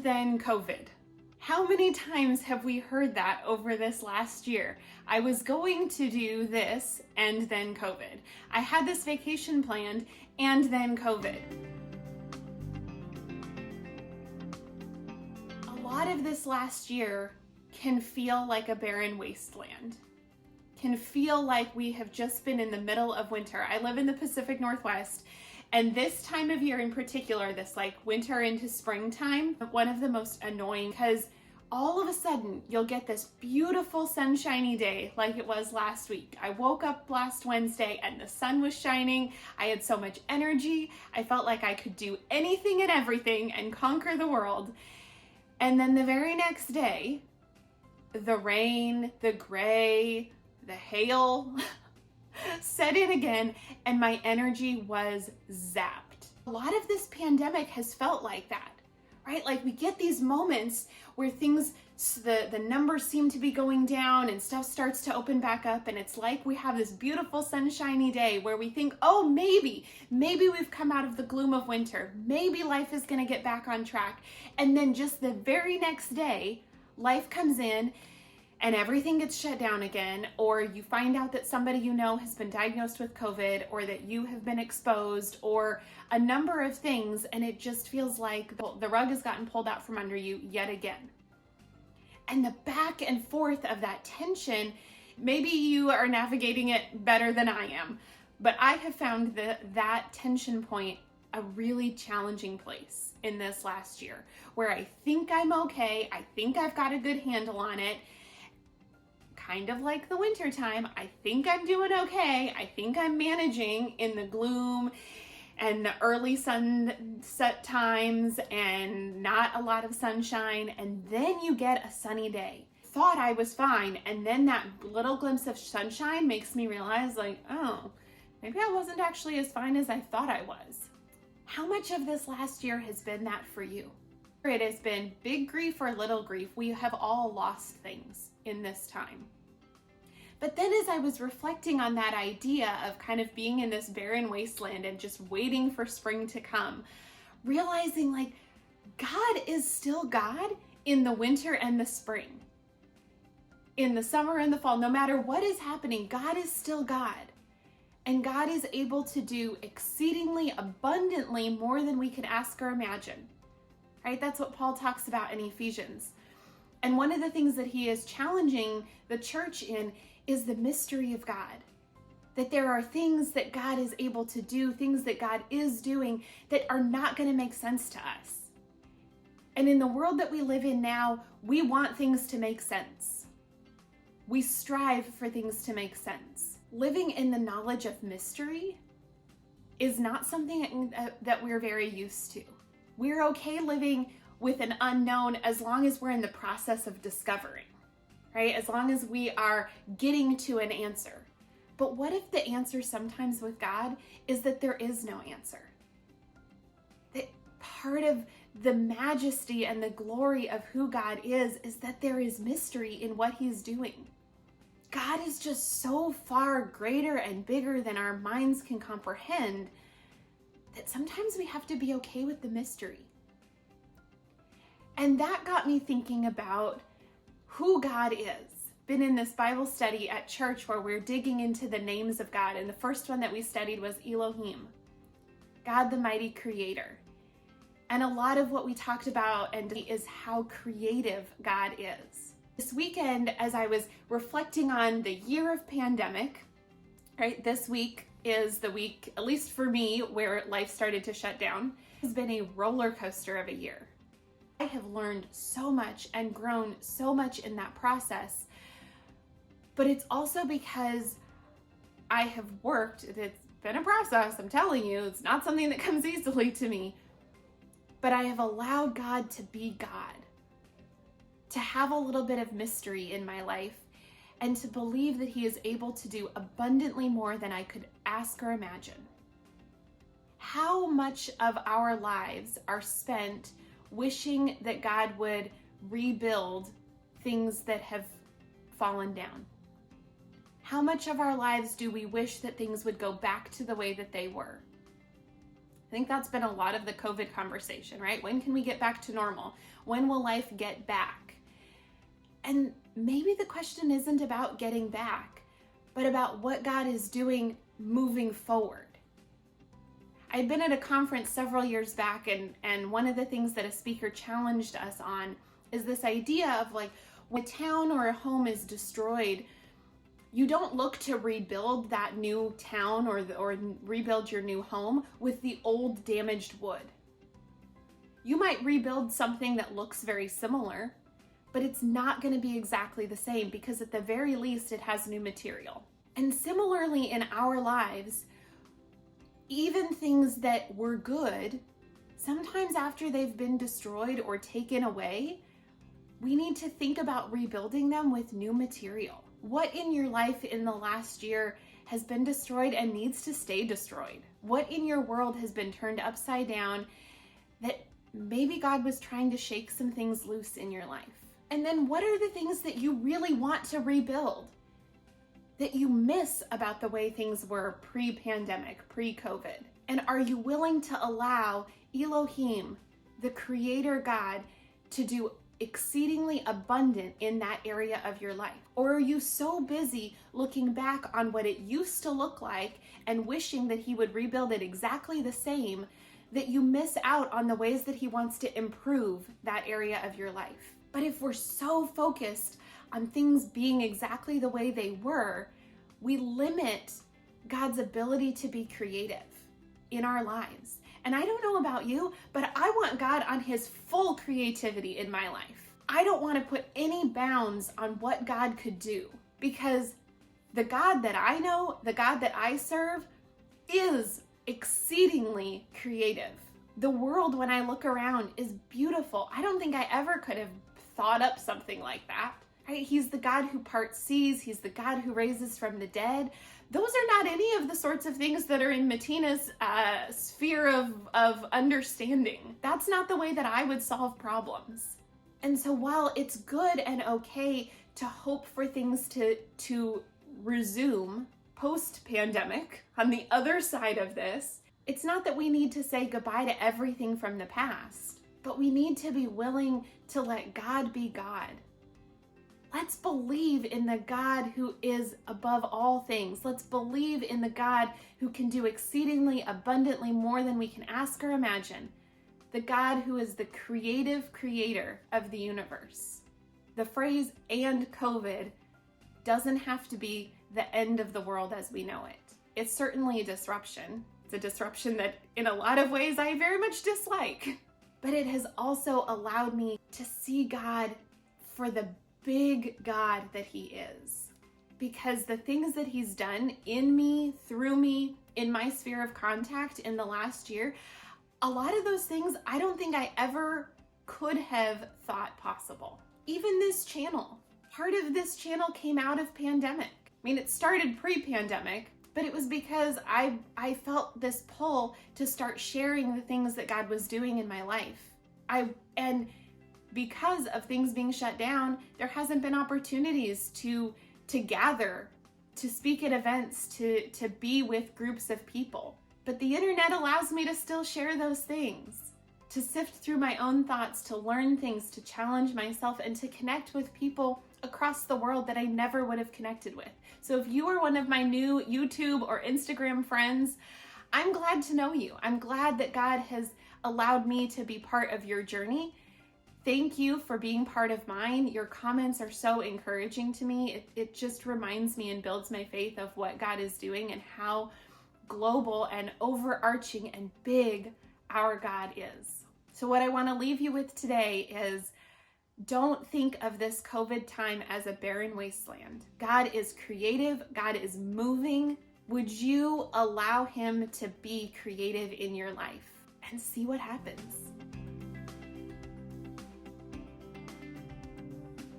then COVID. How many times have we heard that over this last year? I was going to do this and then COVID. I had this vacation planned and then COVID. A lot of this last year can feel like a barren wasteland. Can feel like we have just been in the middle of winter. I live in the Pacific Northwest, and this time of year in particular, this like winter into springtime, one of the most annoying, because all of a sudden you'll get this beautiful sunshiny day like it was last week. I woke up last Wednesday and the sun was shining. I had so much energy. I felt like I could do anything and everything and conquer the world. And then the very next day, the rain, the gray, the hail set in again, and my energy was zapped. A lot of this pandemic has felt like that, right? Like we get these moments where things, the numbers seem to be going down and stuff starts to open back up, and it's like we have this beautiful sunshiny day where we think, oh, maybe we've come out of the gloom of winter. Maybe life is gonna get back on track. And then just the very next day, life comes in and everything gets shut down again, or you find out that somebody you know has been diagnosed with COVID, or that you have been exposed, or a number of things, and it just feels like the rug has gotten pulled out from under you yet again. And the back and forth of that tension, maybe you are navigating it better than I am, but I have found that tension point a really challenging place in this last year, where I think I'm okay, I think I've got a good handle on it, kind of like the winter time. I think I'm doing okay. I think I'm managing in the gloom and the early sunset times and not a lot of sunshine. And then you get a sunny day. Thought I was fine. And then that little glimpse of sunshine makes me realize like, oh, maybe I wasn't actually as fine as I thought I was. How much of this last year has been that for you? It has been big grief or little grief. We have all lost things in this time. But then as I was reflecting on that idea of kind of being in this barren wasteland and just waiting for spring to come, realizing like God is still God in the winter and the spring, in the summer and the fall. No matter what is happening, God is still God. And God is able to do exceedingly abundantly more than we could ask or imagine, right? That's what Paul talks about in Ephesians. And one of the things that he is challenging the church in is the mystery of God. That there are things that God is able to do, things that God is doing that are not going to make sense to us. And in the world that we live in now, we want things to make sense. We strive for things to make sense. Living in the knowledge of mystery is not something that we're very used to. We're okay living with an unknown as long as we're in the process of discovering, right? As long as we are getting to an answer. But what if the answer sometimes with God is that there is no answer? That part of the majesty and the glory of who God is that there is mystery in what he's doing. God is just so far greater and bigger than our minds can comprehend that sometimes we have to be okay with the mystery. And that got me thinking about who God is. Been in this Bible study at church where we're digging into the names of God, and the first one that we studied was Elohim, God the mighty creator. And a lot of what we talked about is how creative God is. This weekend, as I was reflecting on the year of pandemic, right? This week is the week, at least for me, where life started to shut down. It's been a roller coaster of a year. I have learned so much and grown so much in that process, but it's also because I have worked. It's been a process, I'm telling you. It's not something that comes easily to me, but I have allowed God to be God, to have a little bit of mystery in my life, and to believe that he is able to do abundantly more than I could ask or imagine. How much of our lives are spent wishing that God would rebuild things that have fallen down? How much of our lives do we wish that things would go back to the way that they were? think that's been a lot of the COVID conversation, right? When can we get back to normal? When will life get back? And maybe the question isn't about getting back, but about what God is doing moving forward. I'd been at a conference several years back, and one of the things that a speaker challenged us on is this idea of like, when a town or a home is destroyed, you don't look to rebuild that new town or rebuild your new home with the old damaged wood. You might rebuild something that looks very similar, but it's not going to be exactly the same because at the very least it has new material. And similarly in our lives, even things that were good, sometimes after they've been destroyed or taken away, we need to think about rebuilding them with new material. What in your life in the last year has been destroyed and needs to stay destroyed? What in your world has been turned upside down that maybe God was trying to shake some things loose in your life? And then what are the things that you really want to rebuild that you miss about the way things were pre-pandemic, pre-COVID? And are you willing to allow Elohim, the creator God, to do exceedingly abundant in that area of your life? Or are you so busy looking back on what it used to look like and wishing that he would rebuild it exactly the same that you miss out on the ways that he wants to improve that area of your life? But if we're so focused on things being exactly the way they were, we limit God's ability to be creative in our lives. And I don't know about you, but I want God on his full creativity in my life. I don't want to put any bounds on what God could do, because the God that I know, the God that I serve, is exceedingly creative. The world, when I look around, is beautiful. I don't think I ever could have thought up something like that. Right? He's the God who parts seas. He's the God who raises from the dead. Those are not any of the sorts of things that are in Mattina's sphere of understanding. That's not the way that I would solve problems. And so while it's good and okay to hope for things to resume post-pandemic on the other side of this, it's not that we need to say goodbye to everything from the past, but we need to be willing to let God be God. Let's believe in the God who is above all things. Let's believe in the God who can do exceedingly abundantly more than we can ask or imagine. The God who is the creative creator of the universe. The phrase "and COVID" doesn't have to be the end of the world as we know it. It's certainly a disruption. It's a disruption that in a lot of ways I very much dislike. But it has also allowed me to see God for the big God that he is. Because the things that he's done in me, through me, in my sphere of contact in the last year, a lot of those things I don't think I ever could have thought possible. Even this channel. Part of this channel came out of pandemic. I mean, it started pre-pandemic, but it was because I felt this pull to start sharing the things that God was doing in my life. And because of things being shut down, there hasn't been opportunities to gather, to speak at events, to be with groups of people. But the internet allows me to still share those things, to sift through my own thoughts, to learn things, to challenge myself, and to connect with people across the world that I never would have connected with. So if you are one of my new YouTube or Instagram friends, I'm glad to know you. I'm glad that God has allowed me to be part of your journey. Thank you for being part of mine. Your comments are so encouraging to me. It just reminds me and builds my faith of what God is doing and how global and overarching and big our God is. So what I want to leave you with today is, don't think of this COVID time as a barren wasteland. God is creative. God is moving. Would you allow him to be creative in your life and see what happens?